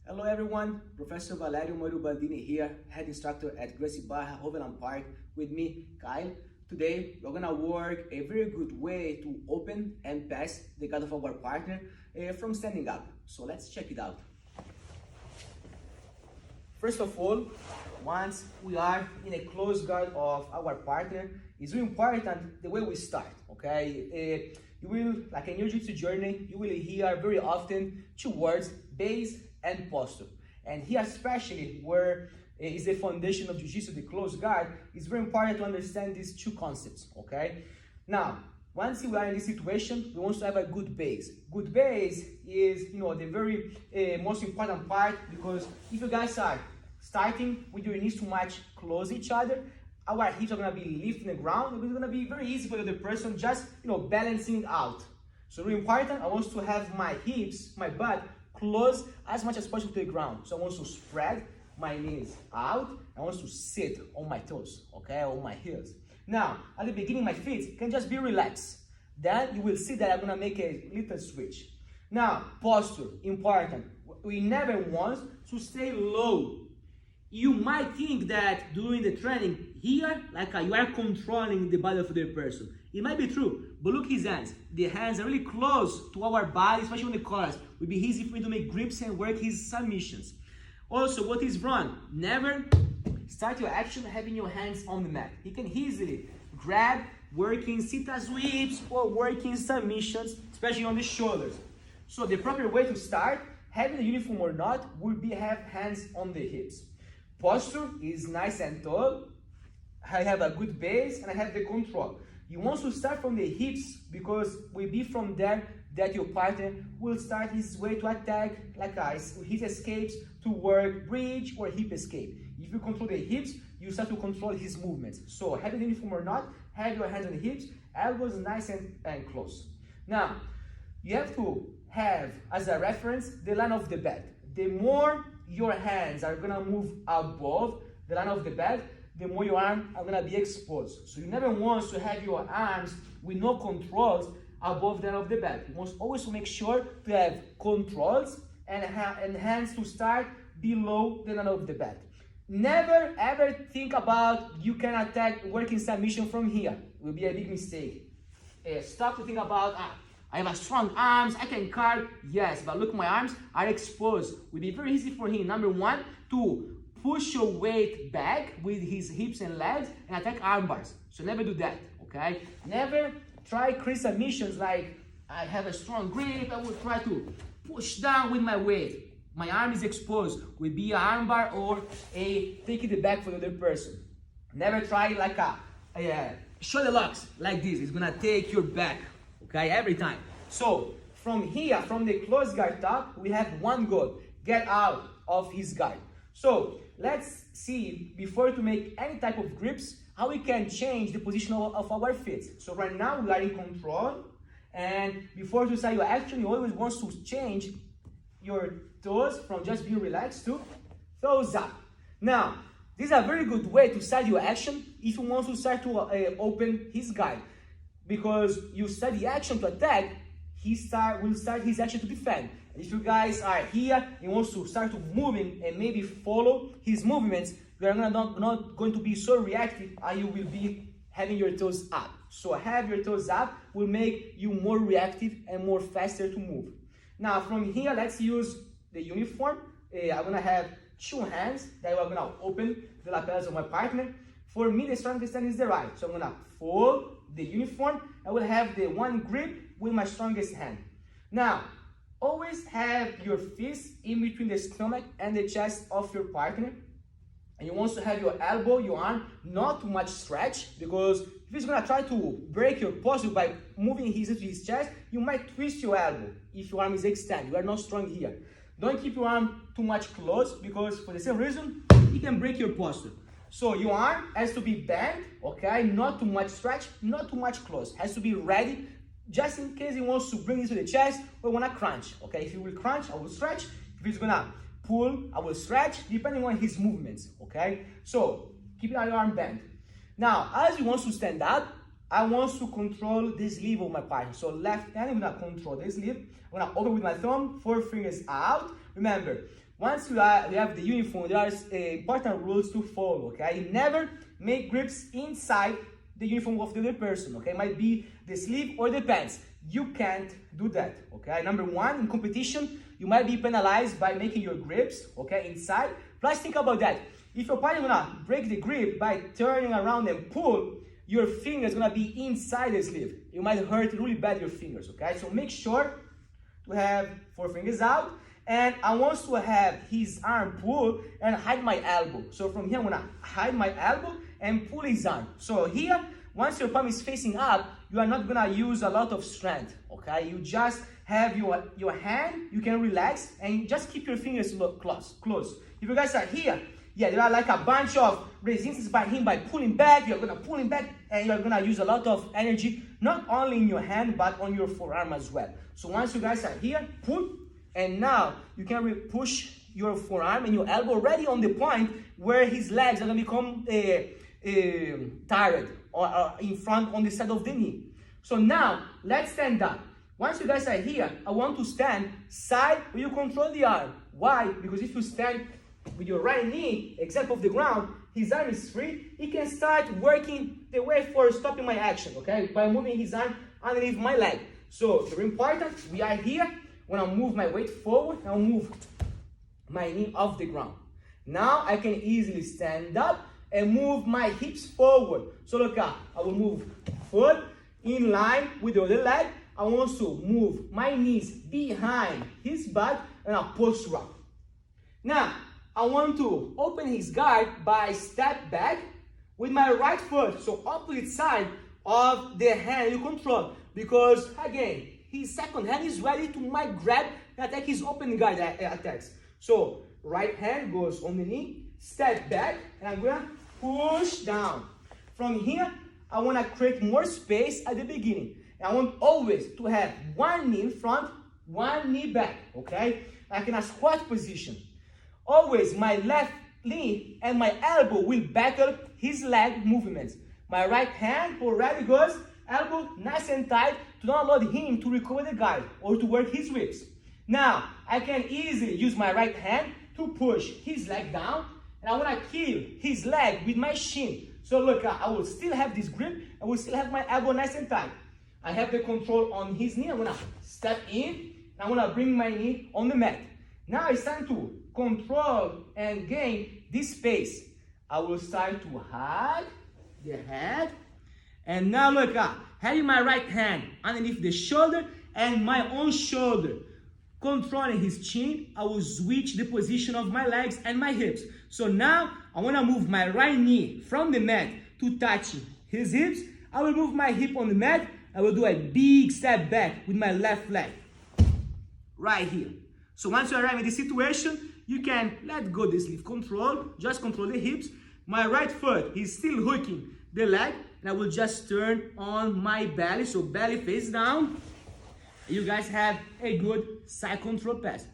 Hello everyone, Professor Valerio Mori Ubaldini here, head instructor at Gracie Barra Overland Park with me, Kyle. Today we're gonna work a very good way to open and pass the guard of our partner from standing up. So let's check it out. First of all, once we are in a close guard of our partner, it's really important the way we start, okay? You will, like in your jiu-jitsu journey, you will hear very often two words, base and posture. And here especially where is the foundation of jiu-jitsu, the close guard, it's very important to understand these two concepts, okay? Now, once you are in this situation, we want to have a good base. Good base is, the very most important part, because if you guys are starting with your knees too much close each other, our hips are gonna be lifting the ground. It's gonna be very easy for the other person just, balancing out. So really important, I want to have my hips, my butt, close as much as possible to the ground. So I want to spread my knees out. I want to sit on my toes, okay, on my heels. Now, at the beginning, my feet can just be relaxed. Then you will see that I'm gonna make a little switch. Now, posture, important. We never want to stay low. You might think that during the training here, you are controlling the body of the person. It might be true, but look his hands. The hands are really close to our body, especially on the collars. It would be easy for me to make grips and work his submissions. Also, what is wrong? Never start your action having your hands on the mat. You can easily grab, working sita sweeps or working submissions, especially on the shoulders. So the proper way to start, having the uniform or not, would be have hands on the hips. Posture is nice and tall. I have a good base and I have the control. You want to start from the hips because will be from there that your partner will start his way to attack, his escapes to work bridge or hip escape. If you control the hips, you start to control his movements. So having the uniform or not, have your hands on the hips, elbows nice and close. Now, you have to have as a reference the line of the bed. The more your hands are gonna move above the line of the bed, the more your arms are gonna be exposed. So you never want to have your arms with no controls above the line of the bed. You want always to make sure to have controls and hands to start below the line of the bed. Never ever think about you can attack working submission from here. It will be a big mistake. Stop to think about, I have a strong arms, I can carve. Yes, but look, my arms are exposed. It will be very easy for him, number one, to push your weight back with his hips and legs and attack arm bars. So never do that, okay? Never try crease submissions like I have a strong grip, I will try to push down with my weight. My arm is exposed, will be an arm bar or a taking the back for the other person. Never try like a shoulder locks like this. It's gonna take your back, okay, every time. So from here, from the close guard top, we have one goal, get out of his guard. So let's see, before to make any type of grips, how we can change the position of our feet. So right now we are in control, and before to start your action, you always want to change your toes from just being relaxed to toes up. Now, this is a very good way to start your action if you want to start to open his guard. Because you start the action to attack, he will start his action to defend. If you guys are here and wants to start to moving and maybe follow his movements, you are not going to be so reactive, and you will be having your toes up. So have your toes up will make you more reactive and more faster to move. Now from here, let's use the uniform. I'm gonna have two hands that are gonna open the lapels of my partner. For me, the strongest hand is the right. So I'm gonna fold the uniform. I will have the one grip with my strongest hand. Now, always have your fist in between the stomach and the chest of your partner. And you want to have your elbow, your arm, not too much stretch, because if he's gonna try to break your posture by moving his into his chest, you might twist your elbow if your arm is extended. You are not strong here. Don't keep your arm too much close, because for the same reason, it can break your posture. So your arm has to be bent, okay? Not too much stretch, not too much close. Has to be ready, just in case he wants to bring it to the chest or wanna crunch, okay? If he will crunch, I will stretch. If he's gonna pull, I will stretch, depending on his movements, okay? So keep your arm bent. Now, as he wants to stand up, I want to control the sleeve of my partner. So left hand, I'm gonna control the sleeve. I'm gonna open with my thumb, 4 fingers out. Remember, once we have the uniform, there are important rules to follow, okay? Never make grips inside the uniform of the other person, okay? It might be the sleeve or the pants. You can't do that, okay? Number one, in competition, you might be penalized by making your grips, okay, inside. Plus, think about that. If your partner gonna break the grip by turning around and pull, your fingers gonna be inside the sleeve. You might hurt really bad your fingers, okay? So make sure to have 4 fingers out. And I want to have his arm pull and hide my elbow. So from here, I'm gonna hide my elbow and pull his arm. So here, once your palm is facing up, you are not gonna use a lot of strength, okay? You just have your hand, you can relax, and just keep your fingers close. If you guys are here, yeah, there are like a bunch of resistance by him by pulling back. You're gonna pull him back, and you're gonna use a lot of energy, not only in your hand, but on your forearm as well. So once you guys are here, pull, and now you can push your forearm and your elbow already on the point where his legs are gonna become tired or in front on the side of the knee. So now let's stand up. Once you guys are here, I want to stand side where you control the arm. Why? Because if you stand with your right knee exact off the ground, his arm is free. He can start working the way for stopping my action, okay? By moving his arm underneath my leg. So very important, we are here. When I move my weight forward, I'll move my knee off the ground. Now I can easily stand up and move my hips forward. So look up, I will move foot in line with the other leg. I will also move my knees behind his butt and I'll posture up. Now, I want to open his guard by step back with my right foot. So opposite side of the hand you control. Because again, his second hand is ready to might grab and attack his open guard attacks. So right hand goes on the knee, step back, and I'm gonna push down. From here, I wanna create more space at the beginning. And I want always to have one knee in front, one knee back, okay? Like in a squat position. Always my left knee and my elbow will back up his leg movements. My right hand already goes elbow nice and tight to not allow him to recover the guard or to work his ribs. Now, I can easily use my right hand to push his leg down, and I want to kill his leg with my shin. So look, I will still have this grip, I will still have my elbow nice and tight. I have the control on his knee, I'm going to step in, and I'm going to bring my knee on the mat. Now it's time to control and gain this space. I will start to hug the head. And now look up, having my right hand underneath the shoulder and my own shoulder. Controlling his chin, I will switch the position of my legs and my hips. So now, I want to move my right knee from the mat to touch his hips. I will move my hip on the mat. I will do a big step back with my left leg. Right here. So once you arrive in this situation, you can let go the sleeve control, just control the hips. My right foot is still hooking the leg, and I will just turn on my belly, so belly face down. You guys have a good side control pass.